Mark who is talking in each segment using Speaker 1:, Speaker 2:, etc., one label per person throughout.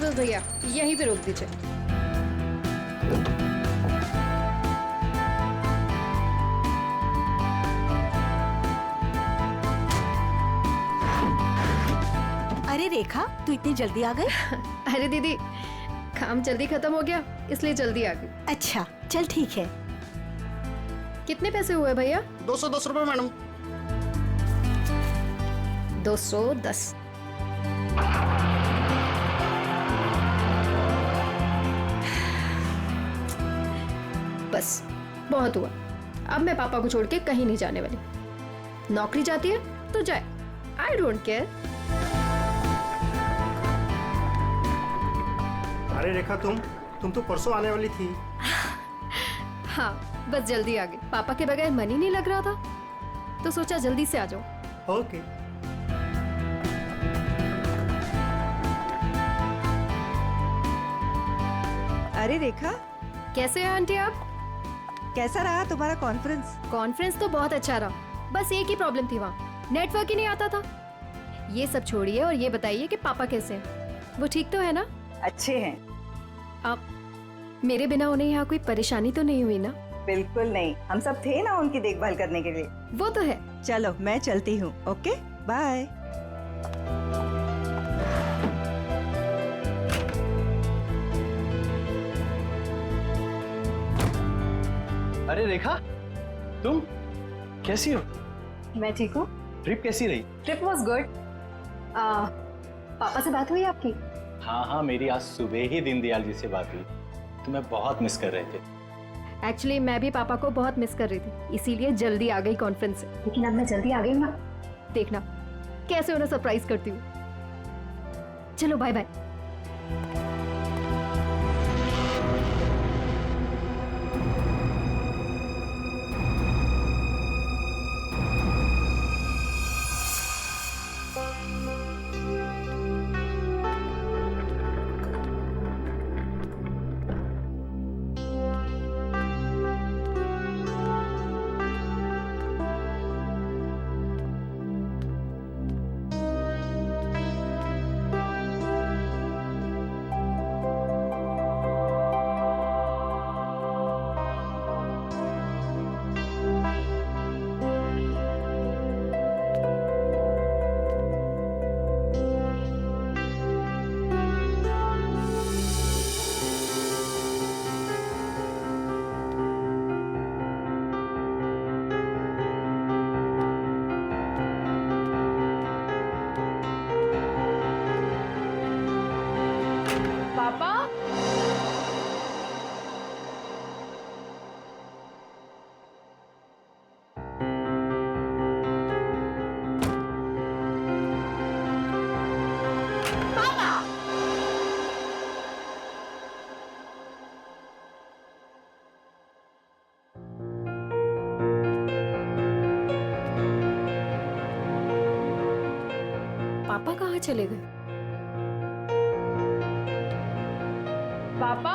Speaker 1: बस भैया, यहीं पे रोक दीजिए।
Speaker 2: अरे रेखा, तू इतनी जल्दी आ गई?
Speaker 1: अरे दीदी, काम जल्दी खत्म हो गया इसलिए जल्दी आ गई।
Speaker 2: अच्छा चल ठीक है।
Speaker 1: कितने पैसे हुए भैया?
Speaker 3: 210 रुपए मैडम।
Speaker 1: 210। बस बहुत हुआ। अब मैं पापा को छोड़ के कहीं नहीं जाने वाली। नौकरी जाती है तो जाए, आई डोंट केयर।
Speaker 3: अरे रेखा, तुम तो परसों आने वाली थी।
Speaker 1: हाँ, बस जल्दी आ गई। पापा के बगैर मन ही नहीं लग रहा था तो सोचा जल्दी से आ जाओ।
Speaker 3: ओके।
Speaker 4: अरे रेखा,
Speaker 1: कैसे हैं आंटी आप?
Speaker 4: कैसा रहा तुम्हारा कॉन्फ्रेंस?
Speaker 1: कॉन्फ्रेंस तो बहुत अच्छा रहा, बस एक ही प्रॉब्लम थी, वहाँ नेटवर्क ही नहीं आता था। ये सब छोड़िए और ये बताइए कि पापा कैसे हैं? वो ठीक तो है ना?
Speaker 4: अच्छे हैं।
Speaker 1: आप मेरे बिना उन्हें यहाँ कोई परेशानी तो नहीं हुई ना?
Speaker 4: बिल्कुल नहीं, हम सब थे ना उनकी देखभाल करने के लिए।
Speaker 1: वो तो है।
Speaker 4: चलो मैं चलती हूँ। Okay bye.
Speaker 5: अरे रेखा, तुम कैसी हो?
Speaker 1: मैं ठीक हूँ।
Speaker 5: ट्रिप कैसी रही?
Speaker 1: Trip was good. पापा से बात हुई आपकी?
Speaker 5: हाँ, मेरी आज सुबह ही दीनदयाल जी से बात हुई। तुम्हें बहुत मिस कर रहे थे।
Speaker 1: एक्चुअली मैं भी पापा को बहुत मिस कर रही थी, इसीलिए जल्दी आ गई कॉन्फ्रेंस से। लेकिन अब मैं जल्दी आ गई हूँ ना, देखना कैसे उन्हें सरप्राइज करती हूँ। चलो बाय बाय। पापा, पापा कहाँ चले गए? पापा,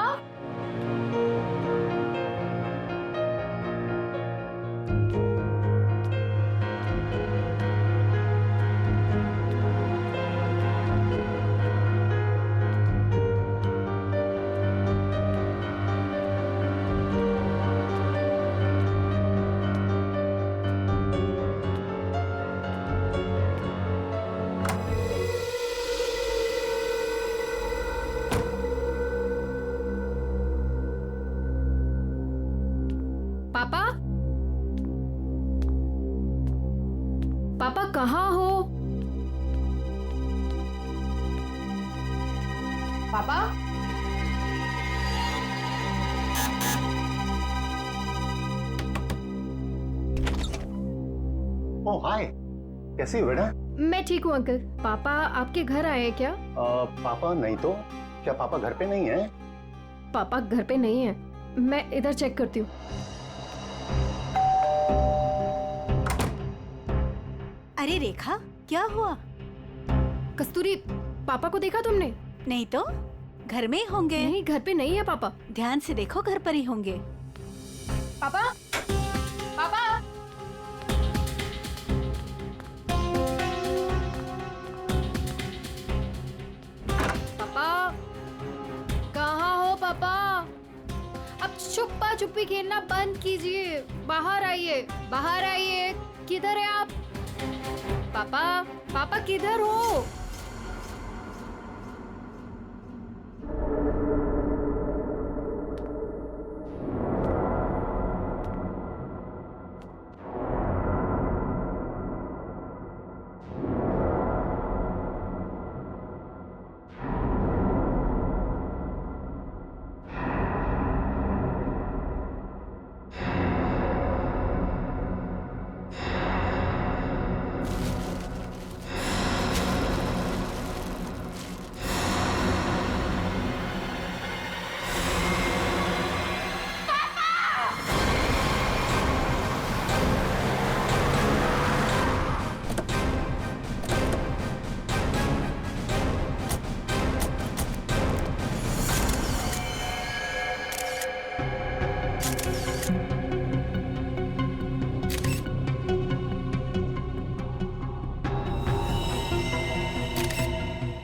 Speaker 1: पापा, पापा कहाँ हो? पापा,
Speaker 3: ओह हाय, कैसी हो बेटा?
Speaker 1: मैं ठीक हूँ अंकल। पापा आपके घर आए हैं क्या?
Speaker 3: पापा नहीं तो क्या पापा घर पे नहीं है?
Speaker 1: पापा घर पे नहीं है, मैं इधर चेक करती हूँ।
Speaker 2: अरे रेखा, क्या हुआ?
Speaker 1: कस्तूरी, पापा को देखा तुमने?
Speaker 2: नहीं तो, घर में ही होंगे।
Speaker 1: नहीं, घर पे नहीं है पापा।
Speaker 2: ध्यान से देखो, घर पर ही होंगे।
Speaker 1: पापा, पापा, पापा, छुपा छुपी खेलना बंद कीजिए। बाहर आइए, बाहर आइए। किधर है आप? पापा, पापा किधर हो?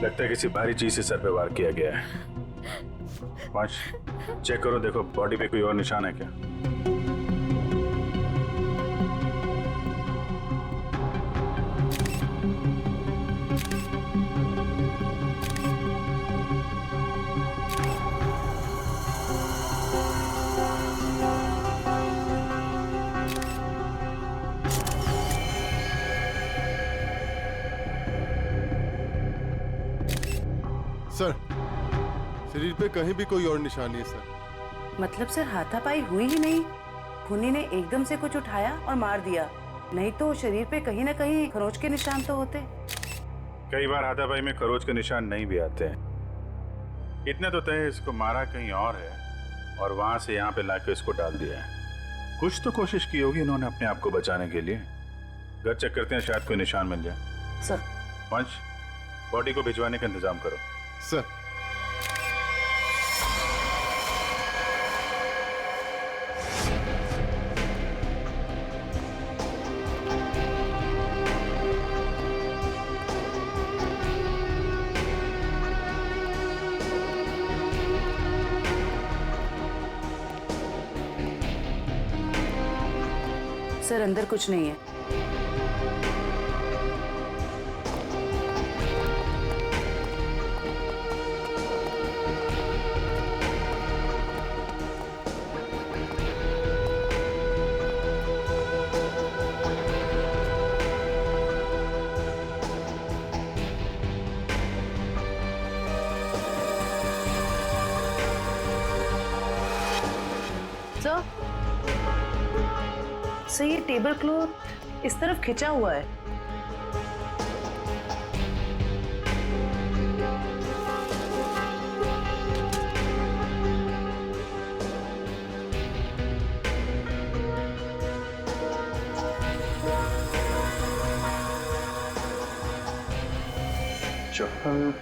Speaker 6: लगता है किसी भारी चीज से सर पे वार किया गया है। पांच चेक करो, देखो बॉडी पे कोई और निशान है क्या?
Speaker 7: सर, शरीर पे कहीं भी कोई और निशान नहीं है सर।
Speaker 8: मतलब सर हाथापाई हुई ही नहीं, खूनी ने एकदम से कुछ उठाया और मार दिया, नहीं तो शरीर पे कहीं ना कहीं खरोच के निशान तो होते।
Speaker 6: कई बार हाथापाई में खरोच के निशान नहीं भी आते हैं। इतने तो तय इसको मारा कहीं और है और वहां से यहाँ पे लाके इसको डाल दिया है। कुछ तो कोशिश की होगी इन्होंने अपने आप को बचाने के लिए। घर चेक करते हैं, शायद कोई निशान मिल जाए।
Speaker 8: सर
Speaker 6: पंच, बॉडी को भिजवाने का इंतजाम करो।
Speaker 7: सर,
Speaker 8: सर अंदर कुछ नहीं है। सर ये टेबल क्लॉथ इस तरफ खिंचा हुआ है।
Speaker 6: चप्पल,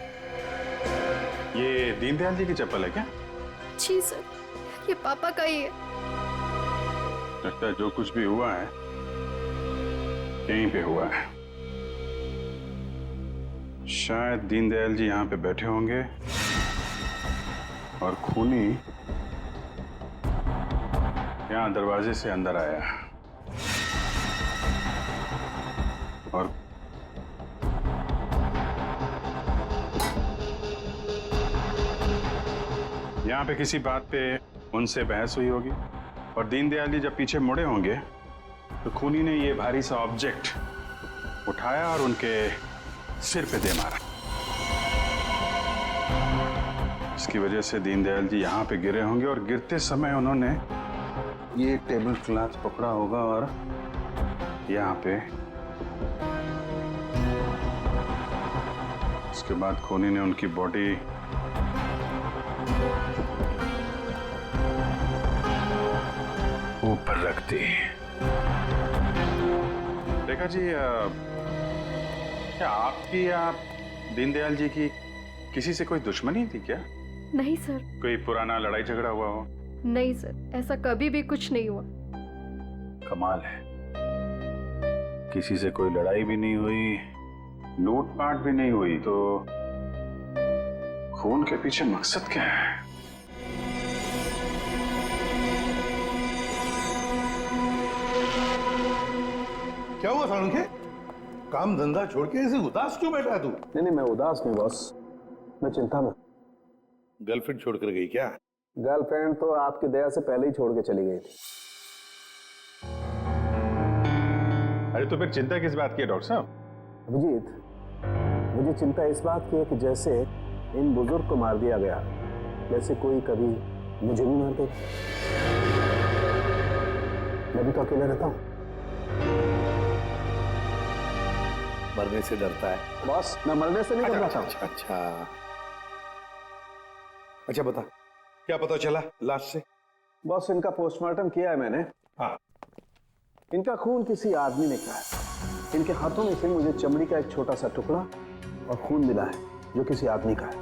Speaker 6: ये दीनदयाल जी की चप्पल है क्या?
Speaker 1: जी सर, ये पापा का ही है।
Speaker 6: लगता है जो कुछ भी हुआ है यहीं पे हुआ है। शायद दीनदयाल जी यहाँ पे बैठे होंगे और खूनी यहाँ दरवाजे से अंदर आया और यहाँ पे किसी बात पे उनसे बहस हुई होगी और दीनदयाल जी जब पीछे मुड़े होंगे तो खूनी ने ये भारी सा ऑब्जेक्ट उठाया और उनके सिर पे दे मारा। इसकी वजह से दीनदयाल जी यहाँ पे गिरे होंगे और गिरते समय उन्होंने ये टेबल क्लॉथ पकड़ा होगा और यहाँ पे उसके बाद खूनी ने उनकी बॉडी ऊपर रख दी। रेखा जी, क्या आपकी या दीनदयाल जी की किसी से कोई दुश्मनी थी क्या?
Speaker 1: नहीं सर।
Speaker 6: कोई पुराना लड़ाई झगड़ा हुआ हो?
Speaker 1: नहीं सर, ऐसा कभी भी कुछ नहीं हुआ।
Speaker 6: कमाल है, किसी से कोई लड़ाई भी नहीं हुई, लूटपाट भी नहीं हुई, तो खून के पीछे मकसद क्या है?
Speaker 7: क्या हुआ सालुंखे? काम धंधा छोड़ के ऐसे उदास क्यों बैठा है तू?
Speaker 9: नहीं, मैं उदास नहीं बॉस, मैं चिंता में।
Speaker 7: गर्लफ्रेंड छोड़कर गई क्या?
Speaker 9: गर्लफ्रेंड तो आपकी दया से पहले ही छोड़ के चली गई थी।
Speaker 6: अरे तो फिर चिंता किस बात की है डॉक्टर साहब?
Speaker 9: अभिजीत, मुझे चिंता इस बात की है कि जैसे इन बुजुर्ग को मार दिया गया, वैसे कोई कभी मुझे भी मार दे। मैं भी तो अकेले रहता हूँ।
Speaker 7: मरने से डरता है।
Speaker 9: बॉस, मैं मरने से नहीं डरता था।
Speaker 7: अच्छा बता, क्या पता चला लाश से?
Speaker 9: बॉस, इनका पोस्टमार्टम किया है मैंने।
Speaker 7: हाँ।
Speaker 9: इनका खून किसी आदमी ने किया है। इनके हाथों में से मुझे चमड़ी का एक छोटा सा टुकड़ा और खून मिला है जो किसी आदमी का है।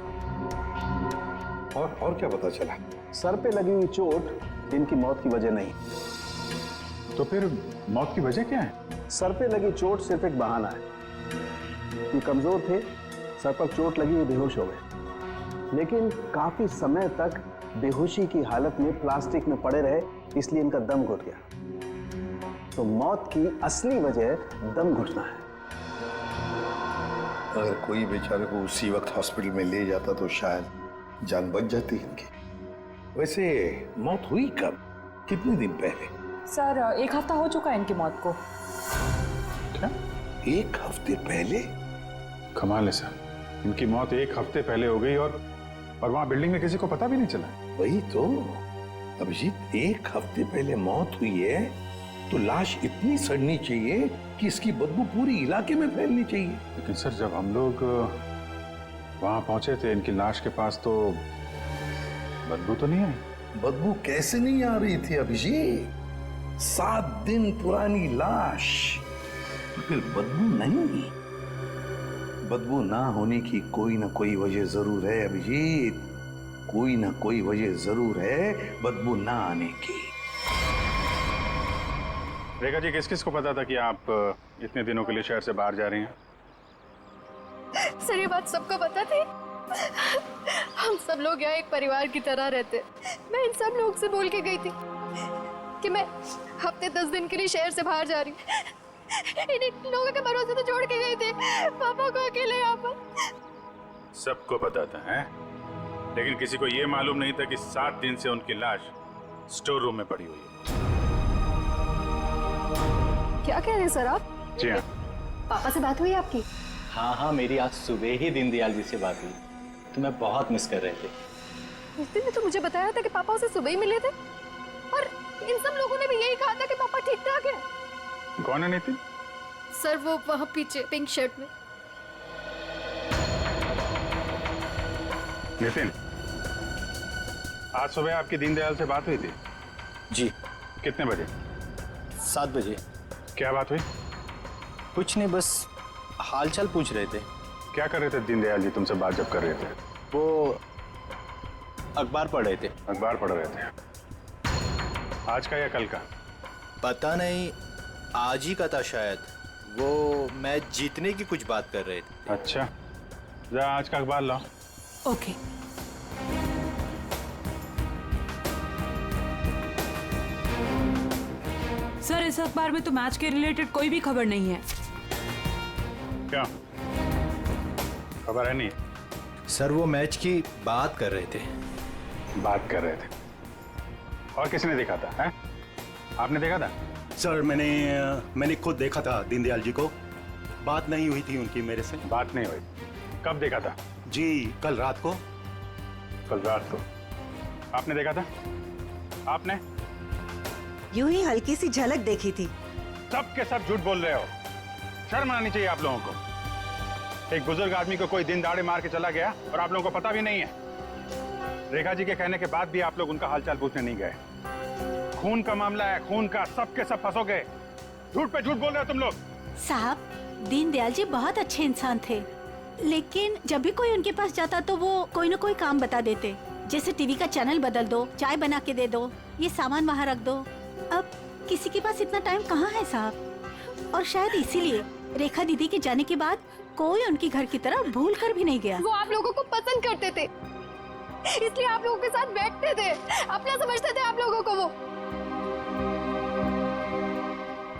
Speaker 7: और क्या पता चला?
Speaker 9: सर पे लगी हुई चोट इनकी मौत की वजह नहीं।
Speaker 6: तो फिर मौत की वजह क्या है?
Speaker 9: सर पे लगी चोट सिर्फ एक बहाना है। ये कमजोर थे, सर पर चोट लगी, बेहोश हो गए, लेकिन काफी समय तक बेहोशी की हालत में प्लास्टिक में पड़े रहे, इसलिए इनका दम घुट गया। तो मौत की असली वजह दम घुटना है।
Speaker 7: अगर कोई बेचारे को उसी वक्त हॉस्पिटल में ले जाता तो शायद जान बच जाती इनकी। वैसे मौत हुई कब, कितने दिन पहले?
Speaker 10: सर 1 हफ्ता हो चुका है इनकी मौत को।
Speaker 6: क्या?
Speaker 7: 1 हफ्ते पहले?
Speaker 6: कमाल है सर, इनकी मौत 1 हफ्ते पहले हो गई और वहां बिल्डिंग में किसी को पता भी नहीं चला।
Speaker 7: वही तो अभिजीत, 1 हफ्ते पहले मौत हुई है तो लाश इतनी सड़नी चाहिए कि इसकी बदबू पूरी इलाके में फैलनी चाहिए।
Speaker 6: लेकिन सर जब हम लोग वहां पहुंचे थे इनकी लाश के पास तो बदबू तो नहीं आई।
Speaker 7: बदबू कैसे नहीं आ रही थी अभिजीत? 7 दिन पुरानी लाश, तो फिर बदबू नहीं? बदबू ना होने की कोई ना कोई वजह जरूर है अभिजीत, कोई ना कोई वजह जरूर है बदबू ना आने की।
Speaker 6: रेखा जी, किस किस को पता था कि आप इतने दिनों के लिए शहर से बाहर जा रही हैं?
Speaker 1: सर ये बात सबको पता थी। हम सब लोग यहाँ एक परिवार की तरह रहते। मैं इन सब लोग से बोल के गई थी कि मैं हफ्ते 10 दिन के लिए शहर से बाहर जा रही हूँ। इन लोगों के भरोसे तो छोड़ के गए थे पापा को अकेले यहाँ पर।
Speaker 6: सबको पता था हैं? लेकिन किसी को ये मालूम नहीं था कि 7 दिन से उनकी लाश स्टोर रूम में पड़ी हुई है।
Speaker 1: क्या कह रहे हैं सर आप?
Speaker 6: जी हाँ।
Speaker 1: पापा से बात हुई आपकी?
Speaker 5: हाँ, मेरी आज सुबह ही दीनदयाल जी से बात हुई। तुम्हें बहुत मिस कर रहे थे।
Speaker 1: नितिन ने तो मुझे बताया था कि पापा उसे सुबह ही मिले थे और इन सब लोगों ने भी यही कहा था कि पापा ठीक ठाक है।
Speaker 6: कौन है नितिन?
Speaker 1: सर वो वहाँ पीछे पिंक शर्ट में।
Speaker 6: नितिन, आज सुबह आपकी दीनदयाल से बात हुई थी?
Speaker 5: जी।
Speaker 6: कितने बजे?
Speaker 5: 7 बजे।
Speaker 6: क्या बात हुई?
Speaker 5: कुछ नहीं, बस हालचाल पूछ रहे थे।
Speaker 6: क्या कर रहे थे दीनदयाल जी तुमसे बात जब कर रहे थे?
Speaker 5: वो अखबार पढ़ रहे थे।
Speaker 6: अखबार पढ़ रहे थे। आज का या कल का?
Speaker 11: पता नहीं, आज ही का था शायद। वो मैच जीतने की कुछ बात कर रहे थे।
Speaker 6: अच्छा, जा आज का अखबार लाओ।
Speaker 2: ओके।
Speaker 10: सर इस अखबार में तो मैच के रिलेटेड कोई भी खबर नहीं है।
Speaker 6: क्या खबर है? नहीं
Speaker 11: सर, वो मैच की बात कर रहे थे।
Speaker 6: बात कर रहे थे? और किसने देखा था? है? आपने देखा था?
Speaker 3: सर मैंने खुद देखा था दीनदयाल जी को। बात नहीं हुई थी उनकी मेरे से।
Speaker 6: बात नहीं हुई? कब देखा था?
Speaker 3: जी कल रात को।
Speaker 6: कल रात को? आपने देखा था? आपने?
Speaker 4: यूं ही हल्की सी झलक देखी थी।
Speaker 6: सब के सब झूठ बोल रहे हो। शर्म आनी चाहिए आप लोगों को। एक बुजुर्ग आदमी को कोई दिन दाड़े मार के चला गया और आप लोगों को पता भी नहीं है। रेखा जी के कहने के बाद भी आप लोग उनका हालचाल पूछने नहीं गए। खून का मामला है, खून का। सब के सब फंसोगे। झूठ पे झूठ बोल रहे हो तुम लोग।
Speaker 2: साहब, दीनदयाल जी बहुत अच्छे इंसान थे, लेकिन जब भी कोई उनके पास जाता तो वो कोई ना कोई काम बता देते, जैसे टीवी का चैनल बदल दो, चाय बना के दे दो, ये सामान वहाँ रख दो। अब किसी के पास इतना टाइम कहाँ है साहब? और शायद इसीलिए रेखा दीदी के जाने के बाद कोई उनकी घर की तरफ भूल कर भी नहीं गया।
Speaker 1: वो आप लोगों को पसंद करते थे, इसलिए आप लोगों के साथ बैठते थे, अपना समझते थे आप लोगों को वो।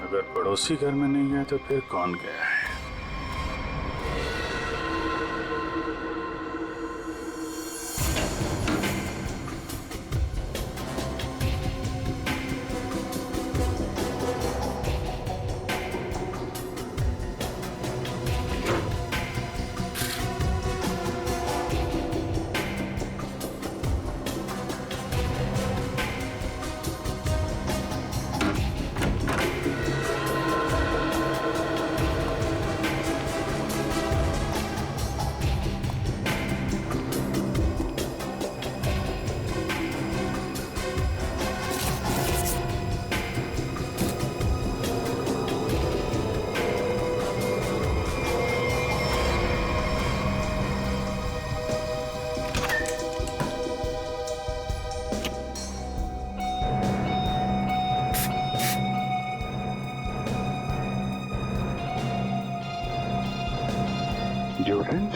Speaker 6: अगर पड़ोसी घर में नहीं गया तो फिर कौन गया है? Deodorant?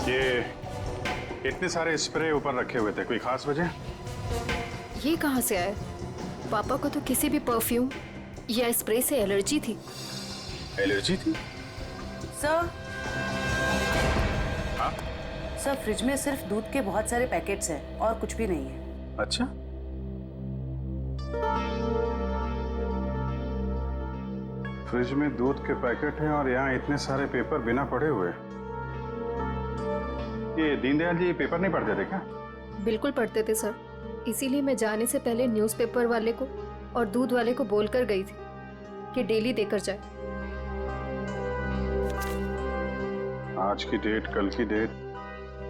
Speaker 6: ये इतने सारे स्प्रे ऊपर रखे हुए थे, कोई खास वजह?
Speaker 1: ये कहाँ से आया? पापा को तो किसी भी परफ्यूम या स्प्रे से एलर्जी थी।
Speaker 6: एलर्जी थी?
Speaker 8: सर,
Speaker 6: हाँ?
Speaker 8: सर फ्रिज में सिर्फ दूध के बहुत सारे पैकेट्स हैं और कुछ भी नहीं है।
Speaker 6: अच्छा, फ्रिज में दूध के पैकेट हैं और यहाँ इतने सारे पेपर बिना पढ़े हुए। ये दीनदयाल जी पेपर नहीं पढ़ते थे क्या?
Speaker 1: बिल्कुल पढ़ते थे सर, इसीलिए मैं जाने से पहले न्यूज़पेपर वाले को और दूध वाले को बोलकर गई थी कि डेली देकर जाए।
Speaker 6: आज की डेट, कल की डेट,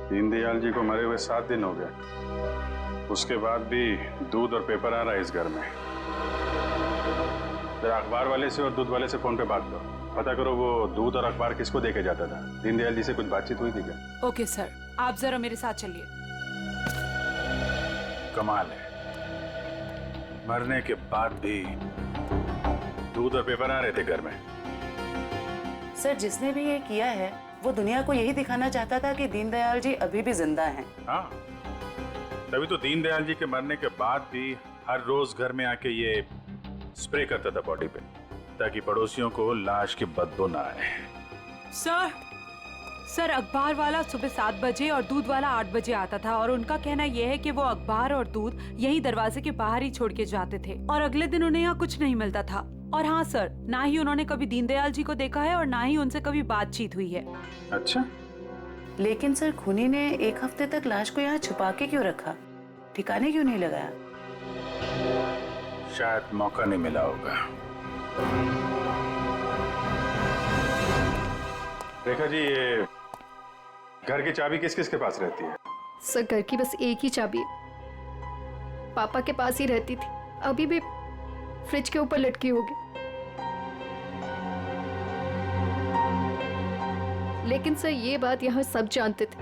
Speaker 6: दीनदयाल जी को मरे हुए 7 दिन हो गए। उसके बाद भी दूध और पेपर आ रहा है इस घर में। जरा अखबार वाले से और दूध वाले से फोन पे बात करो, पता करो वो दूध और अखबार किसको देके जाता था। दीनदयाल जी से कुछ बातचीत हुई थी क्या?
Speaker 10: ओके सर, आप जरा मेरे साथ चलिए।
Speaker 6: कमाल है, मरने के बाद भी दूध और पेपर आ रहे थे घर में।
Speaker 8: सर, जिसने भी ये किया है वो दुनिया को यही दिखाना चाहता था कि दीनदयाल जी अभी भी जिंदा हैं।
Speaker 6: हाँ, तभी तो दीनदयाल जी के मरने के बाद भी हर रोज घर में आके ये स्प्रे करता था बॉडी पे, ताकि पड़ोसियों को लाश की बदबू ना आए।
Speaker 10: सर अखबार वाला सुबह 7 बजे और दूध वाला 8 बजे आता था और उनका कहना यह है कि वो अखबार और दूध यही दरवाजे के बाहर ही छोड़ के जाते थे और अगले दिन उन्हें यहाँ कुछ नहीं मिलता था। और हाँ सर, ना ही उन्होंने कभी दीनदयाल जी को देखा है और ना ही उनसे कभी बातचीत हुई है।
Speaker 6: अच्छा,
Speaker 8: लेकिन सर खूनी ने 1 हफ्ते तक लाश को यहाँ छुपा के क्यों रखा? ठिकाने क्यों नहीं लगाया?
Speaker 6: शायद मौका नहीं मिला होगा। रेखा जी, ये घर की चाबी किस किस के पास रहती है?
Speaker 1: सर, घर की बस एक ही चाबी है, पापा के पास ही रहती थी, अभी भी फ्रिज के ऊपर लटकी होगी। लेकिन सर, ये बात यहाँ सब जानते थे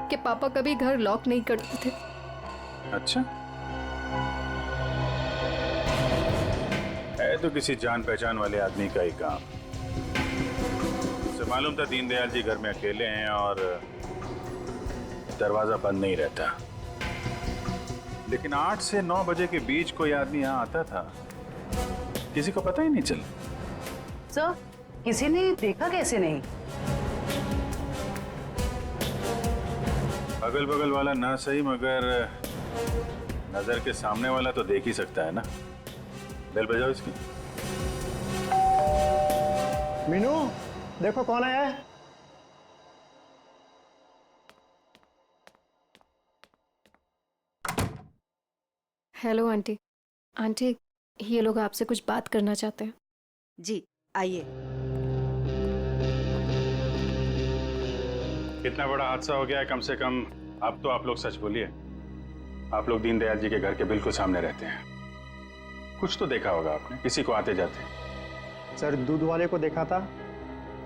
Speaker 1: कि पापा कभी घर लॉक नहीं करते थे।
Speaker 6: अच्छा, है तो किसी जान पहचान वाले आदमी का ही काम। उसे मालूम था दीनदयाल जी घर में अकेले हैं और दरवाजा बंद नहीं रहता, लेकिन 8 से 9 बजे के बीच कोई आदमी यहाँ आता था, किसी को पता ही नहीं चला।
Speaker 8: सर, किसी ने देखा कैसे नहीं?
Speaker 6: अगल बगल वाला ना सही, मगर नजर के सामने वाला तो देख ही सकता है ना। बेल बजाओ इसकी।
Speaker 9: मीनू, देखो कौन आया है।
Speaker 1: Hello aunty. आंटी, ये लोग आपसे कुछ बात करना चाहते हैं।
Speaker 4: जी आइए।
Speaker 6: कितना बड़ा हादसा हो गया है, कम से कम अब तो आप लोग सच बोलिए। आप लोग दीनदयाल जी के घर के बिल्कुल सामने रहते हैं, कुछ तो देखा होगा आपने, किसी को आते जाते।
Speaker 9: सर, दूध वाले को देखा था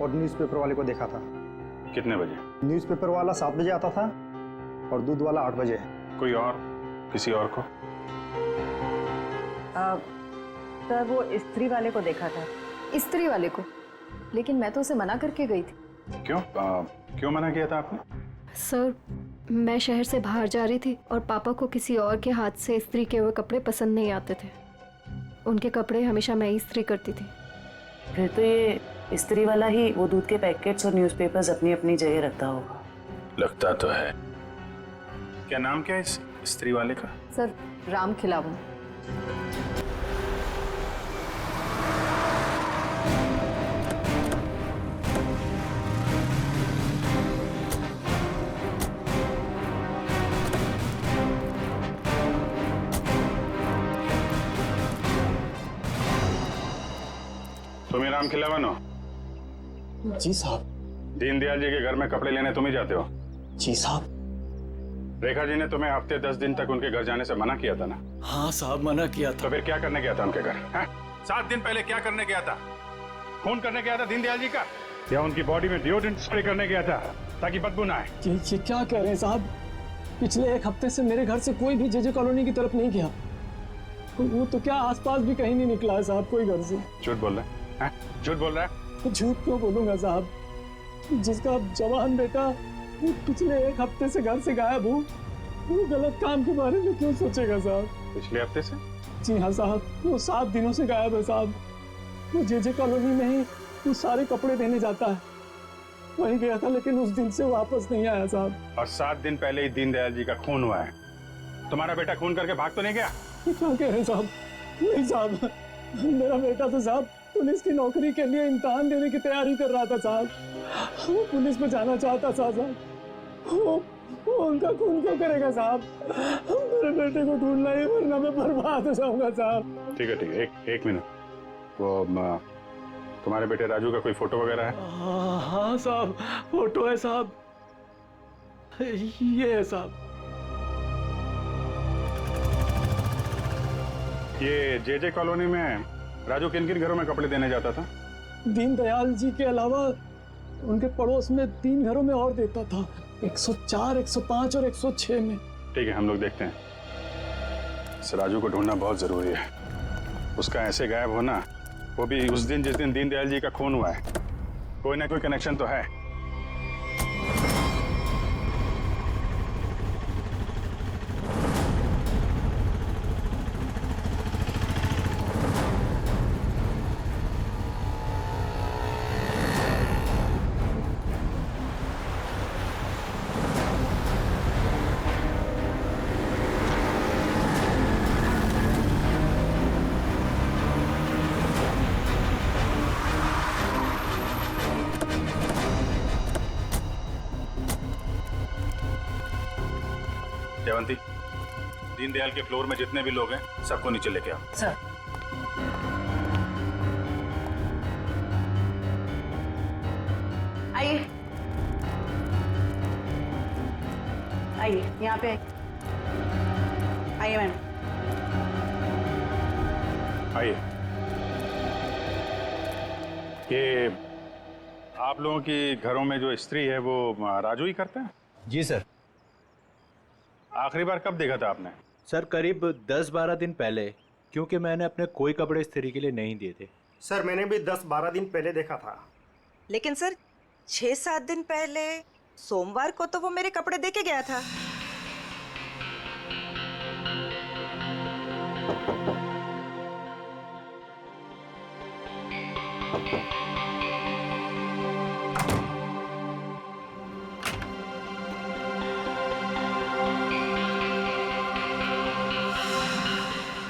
Speaker 9: और न्यूज़पेपर वाले को देखा था।
Speaker 6: कितने बजे?
Speaker 9: न्यूज़पेपर वाला 7 बजे आता था और दूध वाला 8 बजे।
Speaker 6: कोई और, किसी और को?
Speaker 4: सर, वो स्त्री वाले को देखा था।
Speaker 1: स्त्री वाले को? लेकिन मैं तो उसे मना करके गई थी।
Speaker 6: क्यों मना किया था आपने?
Speaker 1: सर, मैं शहर से बाहर जा रही थी और पापा को किसी और के हाथ से इस्त्री किए हुए कपड़े पसंद नहीं आते थे। उनके कपड़े हमेशा मैं ही इस्त्री करती थी।
Speaker 8: फिर तो ये इस्त्री वाला ही वो दूध के पैकेट्स और न्यूज़पेपर्स अपनी अपनी जगह रखता होगा।
Speaker 6: लगता तो है। क्या नाम क्या है इस इस्त्री वाले का?
Speaker 1: सर, राम खिलावन।
Speaker 6: तुम ही राम खिलावन हो?
Speaker 9: जी साहब।
Speaker 6: दीनदयाल जी के घर में कपड़े लेने तुम ही जाते हो?
Speaker 9: जी साहब।
Speaker 6: रेखा जी ने तुम्हें हफ्ते 10 दिन तक उनके घर जाने से मना किया था ना?
Speaker 9: हाँ साहब, मना किया
Speaker 6: तो फिर क्या करने गया था उनके घर? 7 दिन पहले क्या करने गया था? खून करने गया था दीनदयाल जी का, या उनकी बॉडी में डिओड्रेंट स्प्रे करने गया था ताकि बदबू ना आए?
Speaker 9: ये क्या कह रहे हैं साहब? पिछले 1 हफ्ते से मेरे घर से कोई भी जेजे कॉलोनी की तरफ नहीं गया। वो तो क्या आसपास भी कहीं नहीं निकला है साहब, कोई घर से।
Speaker 6: झूठ बोल रहा है? झूठ बोल रहा है?
Speaker 9: झूठ क्यों बोलूंगा साहब? जिसका जवान बेटा पिछले 1 हफ्ते से घर से गायब हो, वो गलत काम के बारे में क्यों सोचेगा साहब?
Speaker 6: पिछले हफ्ते से?
Speaker 9: जी हाँ साहब, वो 7 दिनों से गायब है साहब। वो जेजे कॉलोनी में ही वो सारे कपड़े देने जाता है, वहीं गया था, लेकिन उस दिन से वापस नहीं आया साहब।
Speaker 6: और 7 दिन पहले ही दीनदयाल जी का खून हुआ है। तुम्हारा बेटा खून करके भाग तो नहीं गया?
Speaker 9: क्या कह रहे हैं साहब? नहीं साहब, मेरा बेटा तो साहब पुलिस की नौकरी के लिए इम्तिहान देने की तैयारी कर रहा था साहब। वो पुलिस में जाना चाहता था साहब। वो उनका खून क्यों करेगा साहब? मेरे बेटे को ढूंढना है, वरना मैं बर्बाद हो जाऊंगा साहब।
Speaker 6: ठीक है, एक मिनट। वो तुम्हारे बेटे राजू का कोई फोटो वगैरह है?
Speaker 9: हाँ साहब, फोटो है साहब, ये है साहब।
Speaker 6: ये जेजे कॉलोनी में राजू किन किन घरों में कपड़े देने जाता था?
Speaker 9: दीनदयाल जी के अलावा उनके पड़ोस में 3 घरों में और देता था, 104, 105 और 106 में।
Speaker 6: ठीक है, हम लोग देखते हैं। इस राजू को ढूंढना बहुत जरूरी है। उसका ऐसे गायब होना, वो भी उस दिन जिस दिन दीनदयाल जी का खून हुआ है, कोई ना कोई कनेक्शन तो है। जयवंती, दीनदयाल के फ्लोर में जितने भी लोग हैं सबको नीचे लेके आओ।
Speaker 8: सर। आइए आइए, यहाँ पे आइए मैम।
Speaker 6: आइए। ये आप लोगों की घरों में जो स्त्री है वो राजू ही करता है?
Speaker 11: जी सर।
Speaker 6: आखिरी बार कब देखा था आपने?
Speaker 11: सर करीब 10-12 दिन पहले, क्योंकि मैंने अपने कोई कपड़े इस्त्री के लिए नहीं दिए थे।
Speaker 12: सर मैंने भी 10-12 दिन पहले देखा था।
Speaker 4: लेकिन सर 6-7 दिन पहले सोमवार को तो वो मेरे कपड़े दे के गया था।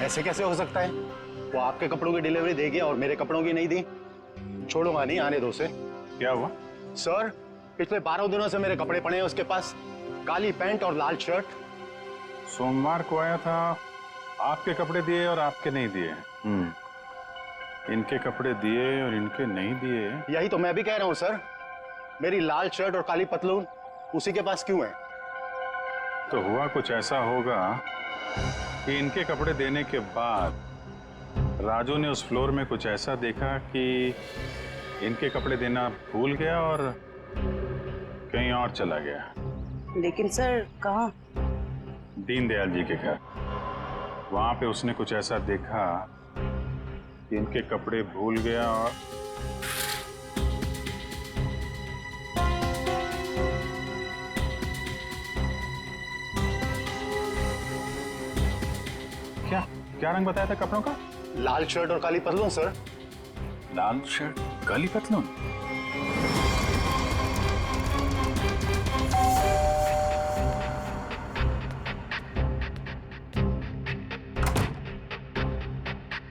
Speaker 3: ऐसे कैसे हो सकता है? वो आपके कपड़ों की डिलीवरी दे गया और मेरे कपड़ों की नहीं दी। छोड़ूंगा नहीं, आने दो उसे।
Speaker 6: क्या हुआ?
Speaker 3: सर, पिछले 12 दिनों से मेरे कपड़े पड़े हैं उसके पास, काली पैंट और लाल शर्ट।
Speaker 6: सोमवार को आया था, आपके कपड़े दिए और आपके नहीं दिए। इनके कपड़े दिए और इनके नहीं दिए।
Speaker 3: यही तो मैं भी कह रहा हूँ सर, मेरी लाल शर्ट और काली पतलून उसी के पास क्यों है?
Speaker 6: तो हुआ कुछ ऐसा होगा कि इनके कपड़े देने के बाद राजू ने उस फ्लोर में कुछ ऐसा देखा कि इनके कपड़े देना भूल गया और कहीं और चला गया।
Speaker 8: लेकिन सर कहाँ?
Speaker 6: दीनदयाल जी के घर। वहां पे उसने कुछ ऐसा देखा कि इनके कपड़े भूल गया और क्या रंग बताया था कपड़ों का?
Speaker 3: लाल शर्ट और काली पतलून सर।
Speaker 6: लाल शर्ट, काली पतलून।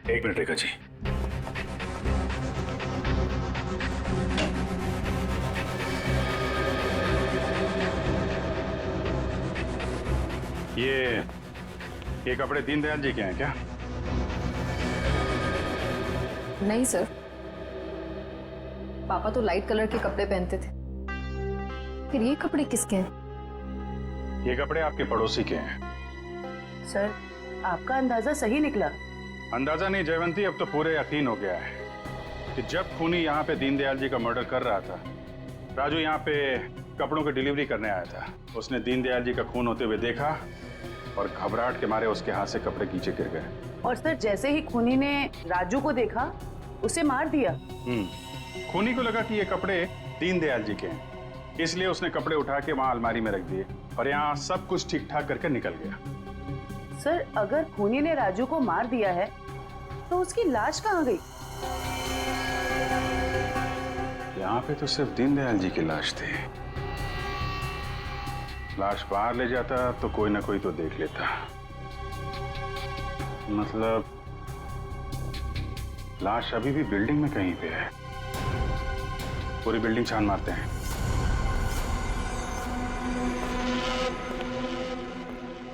Speaker 6: एक मिनट रेखा जी। ये कपड़े दीनदयाल जी के हैं क्या?
Speaker 1: नहीं सर, पापा तो लाइट कलर के कपड़े पहनते थे। फिर ये कपड़े किसके हैं?
Speaker 6: ये कपड़े आपके पड़ोसी के हैं।
Speaker 8: सर, आपका अंदाजा सही निकला।
Speaker 6: अंदाजा नहीं जयवंती, अब तो पूरे यकीन हो गया है कि जब खूनी यहाँ पे दीनदयाल जी का मर्डर कर रहा था, राजू यहाँ पे कपड़ों की डिलीवरी करने आया था। उसने दीनदयाल जी का खून होते हुए देखा और घबराहट के मारे उसके हाथ से कपड़े नीचे गिर गए।
Speaker 8: और सर, जैसे ही खूनी ने राजू को देखा, उसे मार दिया।
Speaker 6: खूनी को लगा कि ये कपड़े दीनदयाल जी के हैं, इसलिए उसने कपड़े उठा के वहां अलमारी में रख दिए और यहाँ सब कुछ ठीक ठाक करके निकल गया।
Speaker 8: सर, अगर खूनी ने राजू को मार दिया है तो उसकी लाश कहाँ गई?
Speaker 6: यहाँ पे तो सिर्फ दीनदयाल जी की लाश थी। लाश बाहर ले जाता तो कोई ना कोई तो देख लेता। मतलब लाश अभी भी बिल्डिंग में कहीं पे है। पूरी बिल्डिंग छान मारते हैं।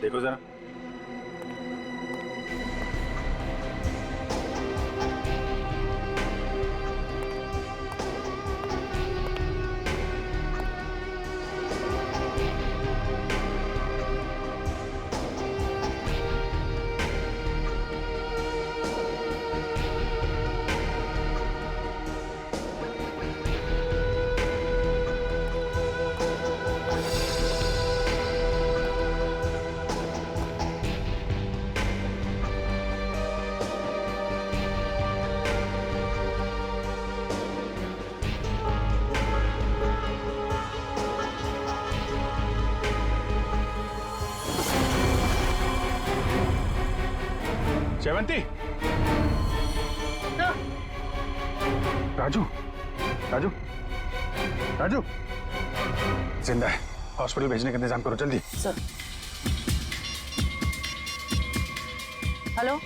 Speaker 6: देखो जरा। जयवंती, राजू, राजू, राजू, जिंदा है। हॉस्पिटल भेजने का इंतजाम करो जल्दी।
Speaker 8: सर। हेलो।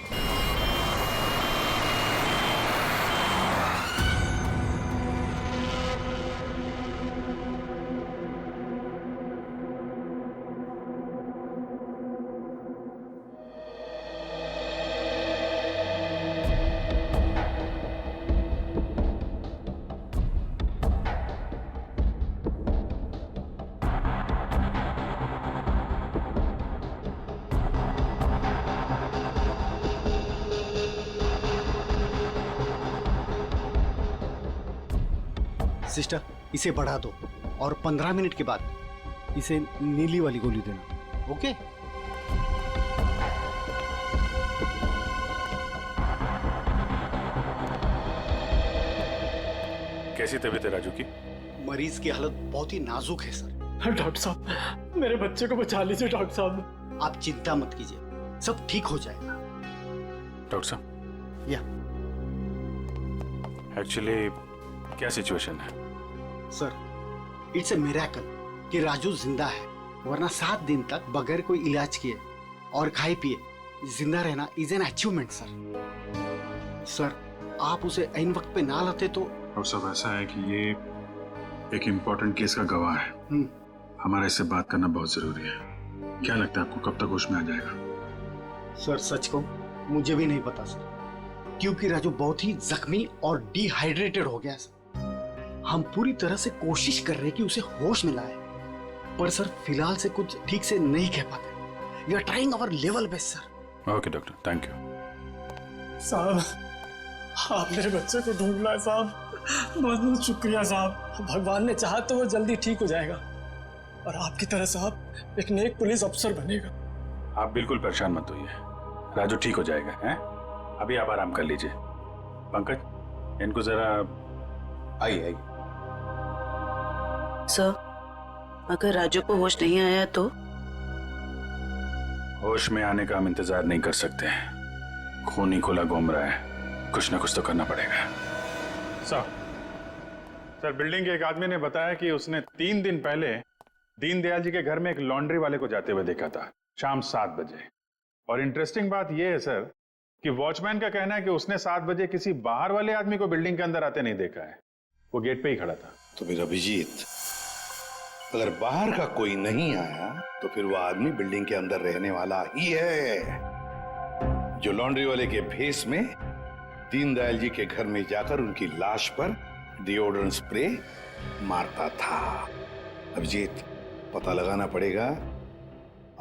Speaker 13: सिस्टर, इसे बढ़ा दो और 15 मिनट के बाद इसे नीली वाली गोली देना। ओके?
Speaker 6: कैसी तबीयत है राजू की?
Speaker 13: मरीज की हालत बहुत ही नाजुक है सर।
Speaker 12: डॉक्टर साहब, मेरे बच्चे को बचा लीजिए डॉक्टर साहब।
Speaker 13: आप चिंता मत कीजिए, सब ठीक हो जाएगा।
Speaker 6: डॉक्टर साहब,
Speaker 13: या
Speaker 6: एक्चुअली क्या सिचुएशन है?
Speaker 13: सर, इट्स ए मिरेकल कि राजू जिंदा है, वरना 7 दिन तक बगैर कोई इलाज किए और खाए पिए जिंदा रहना is an achievement sir. Sir, आप उसे ऐन वक्त पे ना लाते तो।
Speaker 6: और सब ऐसा है कि ये एक इम्पोर्टेंट केस का गवाह है। हमारा इससे बात करना बहुत जरूरी है। क्या लगता है आपको कब तक होश में आ जाएगा?
Speaker 13: सर, सच को मुझे भी नहीं पता सर, क्योंकि राजू बहुत ही जख्मी और डिहाइड्रेटेड हो गया सर। हम पूरी तरह से कोशिश कर रहे हैं कि उसे होश में लाए, पर सर फिलहाल से कुछ ठीक से नहीं कह पाते। We are trying our level best sir.
Speaker 6: Okay doctor, thank you.
Speaker 12: साहब, आप मेरे बच्चे को ढूंढ लाए साहब। बहुत बहुत शुक्रिया साहब। भगवान ने चाहा तो वो जल्दी ठीक हो जाएगा और आपकी तरह साहब एक नेक पुलिस अफसर बनेगा।
Speaker 6: आप बिल्कुल परेशान मत होइए, राजू ठीक हो जाएगा। हैं? अभी आप आराम कर लीजिए। पंकज, इनको जरा।
Speaker 11: आइए।
Speaker 8: सर, अगर राजू को होश नहीं आया तो?
Speaker 6: होश में आने का हम इंतजार नहीं कर सकते। खूनी खुला घूम रहा है, कुछ ना कुछ तो करना पड़ेगा। सर बिल्डिंग के एक आदमी ने बताया कि उसने 3 दिन पहले दीनदयाल जी के घर में एक लॉन्ड्री वाले को जाते हुए देखा था शाम 7 बजे। और इंटरेस्टिंग बात यह है सर कि वॉचमैन का कहना है कि उसने 7 बजे किसी बाहर वाले आदमी को बिल्डिंग के अंदर आते नहीं देखा है, वो गेट पे ही खड़ा था।
Speaker 7: तो फिर अभिजीत, अगर बाहर का कोई नहीं आया तो फिर वो आदमी बिल्डिंग के अंदर रहने वाला ही है, जो लॉन्ड्री वाले के भेस में दीनदयाल जी के घर में जाकर उनकी लाश पर डिओड्रेंट स्प्रे मारता था। अभिजीत, पता लगाना पड़ेगा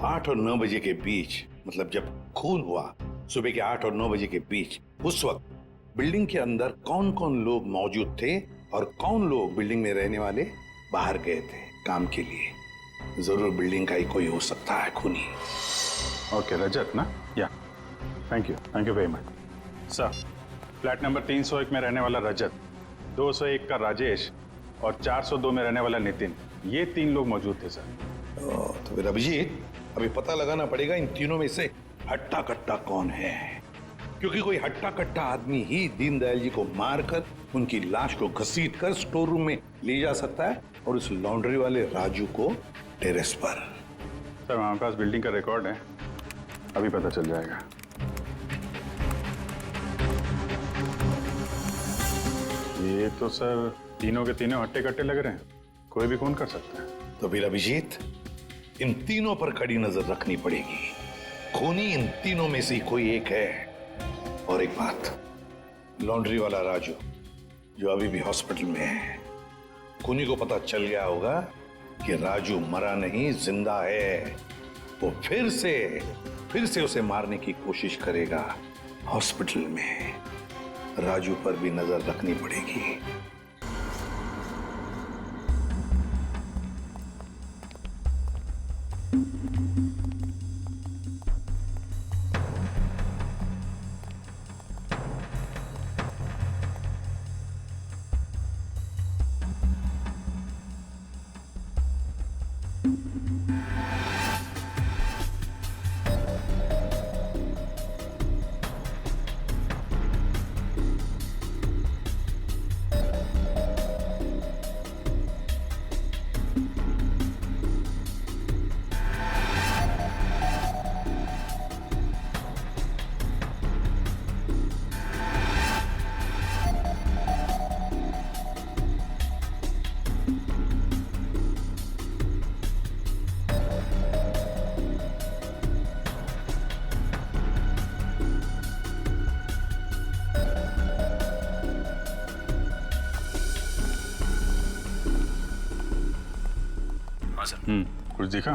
Speaker 7: 8 और 9 बजे के बीच, मतलब जब खून हुआ सुबह के 8 और 9 बजे के बीच, उस वक्त बिल्डिंग के अंदर कौन कौन लोग मौजूद थे और कौन लोग बिल्डिंग में रहने वाले बाहर गए थे काम के लिए। जरूर बिल्डिंग का ही कोई हो सकता है खूनी।
Speaker 6: ओके, रजत ना? या thank you very much sir. Flat number 301 में रहने वाला रजत, 201 का राजेश और 402 में रहने वाला नितिन, ये 3 लोग मौजूद थे सर।
Speaker 7: तो फिर अभिजीत, अभी पता लगाना पड़ेगा इन तीनों में से हट्टा कट्टा कौन है, क्योंकि कोई हट्टा कट्टा आदमी ही दीनदयाल जी को मारकर उनकी लाश को घसीटकर स्टोर रूम में ले जा सकता है और उस लॉन्ड्री वाले राजू को टेरेस पर।
Speaker 6: सर हमारे पास बिल्डिंग का रिकॉर्ड है, अभी पता चल जाएगा। ये तो सर तीनों के तीनों हट्टे कट्टे लग रहे हैं, कोई भी खून कर सकता है।
Speaker 7: तो फिर अभिजीत, इन तीनों पर कड़ी नजर रखनी पड़ेगी। खूनी इन तीनों में से कोई एक है। और एक बात, लॉन्ड्री वाला राजू जो अभी भी हॉस्पिटल में है, खूनी को पता चल गया होगा कि राजू मरा नहीं, जिंदा है। वो फिर से उसे मारने की कोशिश करेगा। हॉस्पिटल में राजू पर भी नजर रखनी पड़ेगी।
Speaker 6: कुछ दिखा?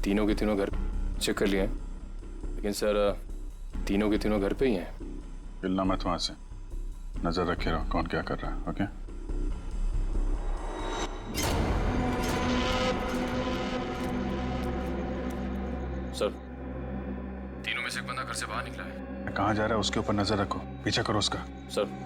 Speaker 14: तीनों के तीनों घर चेक कर लिए हैं, लेकिन सर तीनों के तीनों घर पे ही हैं।
Speaker 6: हिलना मत वहां से, नजर रखे रहो कौन क्या कर रहा है। ओके
Speaker 14: सर, तीनों में से एक बंदा घर से बाहर निकला है।
Speaker 6: कहाँ जा रहा है उसके ऊपर नजर रखो, पीछा करो उसका।
Speaker 14: सर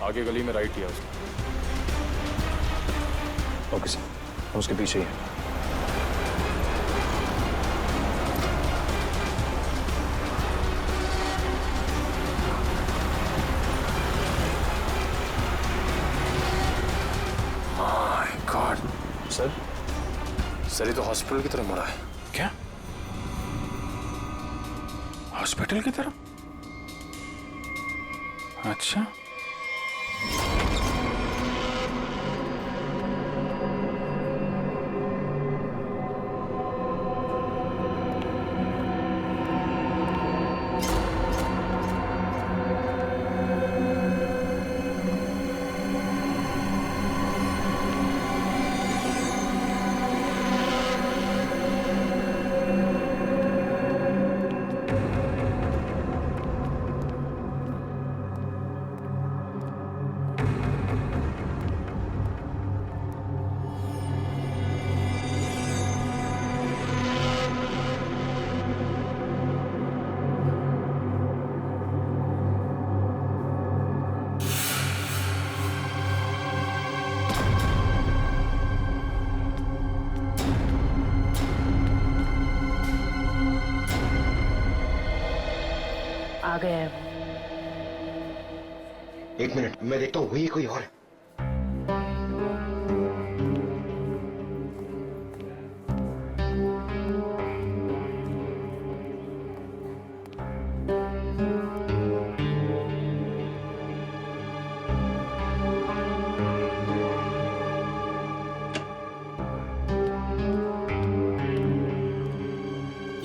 Speaker 14: आगे गली में राइट लिया उसने।
Speaker 9: ओके सर, हम उसके पीछे ही हैं।
Speaker 14: माय गॉड
Speaker 9: सर,
Speaker 14: ये तो हॉस्पिटल की तरफ मुड़ा है।
Speaker 6: क्या हॉस्पिटल की तरफ? अच्छा
Speaker 8: आ गया है वो।
Speaker 13: एक मिनट, मैं देखता हूँ वही कोई और है।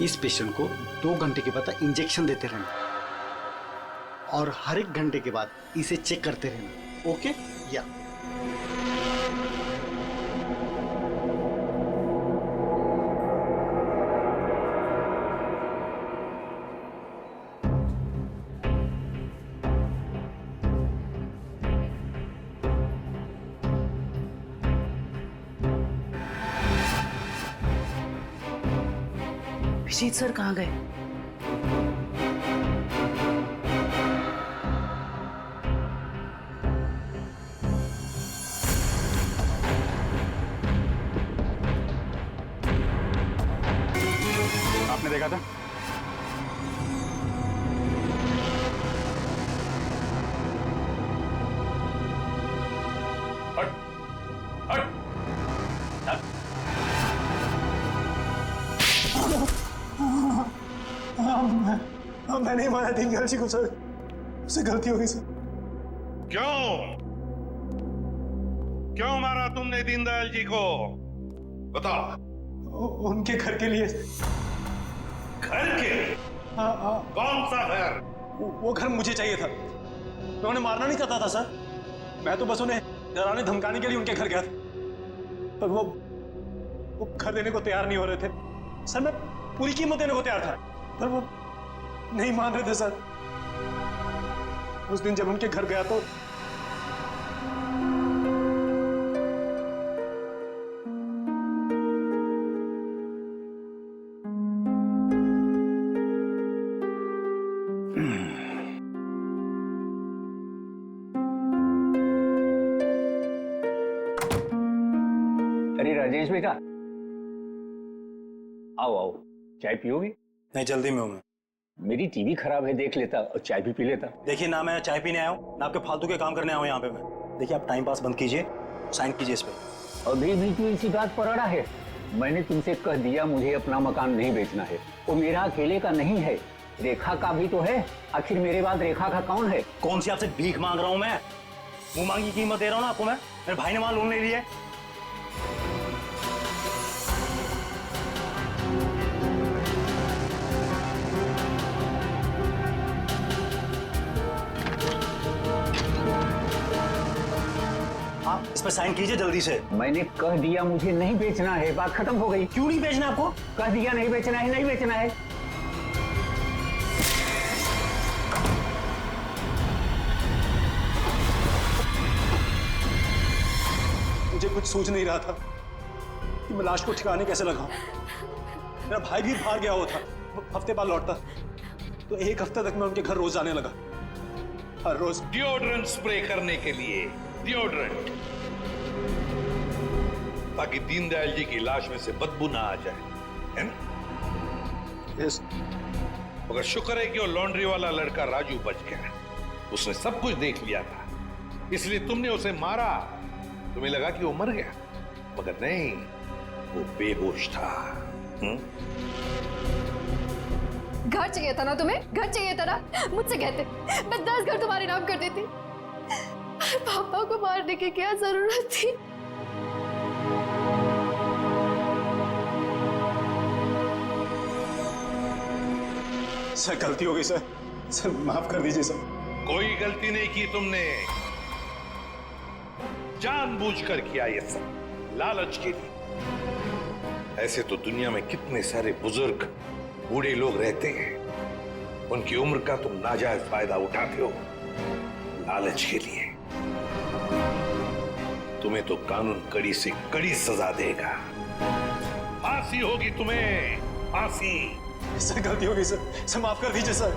Speaker 13: इस पेशेंट को 2 घंटे के बाद इंजेक्शन देते रहना और हर 1 घंटे के बाद इसे चेक करते रहना। ओके या
Speaker 8: अभिजीत सर कहाँ गए?
Speaker 3: आपने देखा था?
Speaker 12: मैं नहीं मारा दीनदयाल जी को सर, उससे गलती हो गई सर।
Speaker 7: क्यों मारा तुमने दीनदयाल जी को? बताओ।
Speaker 12: उनके घर के लिए।
Speaker 7: घर के?
Speaker 12: हाँ।
Speaker 7: कौन सा घर?
Speaker 12: वो घर मुझे चाहिए था। मैं उन्हें मारना नहीं चाहता था सर, मैं तो बस उन्हें डराने धमकाने के लिए उनके घर गया था, पर वो घर देने को तैयार नहीं हो रहे थे सर। मैं पूरी कीमत देने को तैयार था, पर वो नहीं मान रहे थे सर। उस दिन जब उनके घर गया तो
Speaker 15: अरे राजेश बेटा, आओ आओ, चाय पियोगे?
Speaker 12: नहीं, जल्दी में हूं मैं।
Speaker 15: मेरी टीवी खराब है, देख लेता और चाय भी पी लेता।
Speaker 12: देखिए ना, मैं चाय पीने आया हूँ ना आपके फालतू के काम करने आया हूँ यहाँ पे मैं। देखिए आप टाइम पास बंद कीजिए, साइन कीजिए इस पे।
Speaker 15: अभी भी तू इसी बात पर अड़ा है? मैंने तुमसे कह दिया मुझे अपना मकान नहीं बेचना है। वो मेरा अकेले का नहीं है, रेखा का भी तो है। आखिर मेरे बाद रेखा का कौन है?
Speaker 12: कौन सी आपसे भीख मांग रहा हूँ मैं? मुंह मांगी कीमत दे रहा हूँ ना आपको मैं। मेरे भाई ने वहां लोन ले लिया है। आप इस पर साइन कीजिए जल्दी से।
Speaker 15: मैंने कह दिया मुझे नहीं बेचना है, बात खत्म हो गई।
Speaker 12: क्यों नहीं बेचना आपको?
Speaker 15: कह दिया नहीं बेचना है, नहीं बेचना है।
Speaker 12: मुझे कुछ सूझ नहीं रहा था कि मैं लाश को ठिकाने कैसे लगाऊं। मेरा भाई भी बाहर गया हुआ था, वो हफ्ते बाद लौटता, तो 1 हफ्ते तक मैं उनके घर रोज जाने लगा, हर रोज।
Speaker 7: डिओड्रेंट स्प्रे करने के लिए, डिओड्रेंट, ताकि दीनदयाल जी की लाश में से बदबू ना आ जाए, है ना?
Speaker 12: यस।
Speaker 7: मगर शुक्र है कि वो लॉन्ड्री वाला लड़का राजू बच गया। उसने सब कुछ देख लिया था, इसलिए तुमने उसे मारा। तुम्हें लगा कि वो मर गया, मगर नहीं, वो बेहोश था।
Speaker 1: घर चाहिए था ना तुम्हें? घर चाहिए था ना? मुझसे कहते, मैं 10 घर तुम्हारे नाम कर देती। पापा को मारने की क्या जरूरत थी?
Speaker 12: सर गलती हो गई सर, सर माफ कर दीजिए सर।
Speaker 7: कोई गलती नहीं की तुमने, जानबूझकर किया ये सब, लालच के लिए। ऐसे तो दुनिया में कितने सारे बुजुर्ग बूढ़े लोग रहते हैं, उनकी उम्र का तुम नाजायज फायदा उठाते हो लालच के लिए। तुम्हें तो कानून कड़ी से कड़ी सजा देगा, फांसी होगी तुम्हें, फांसी।
Speaker 12: सर गलती हो गई सर, माफ कर दीजिए सर।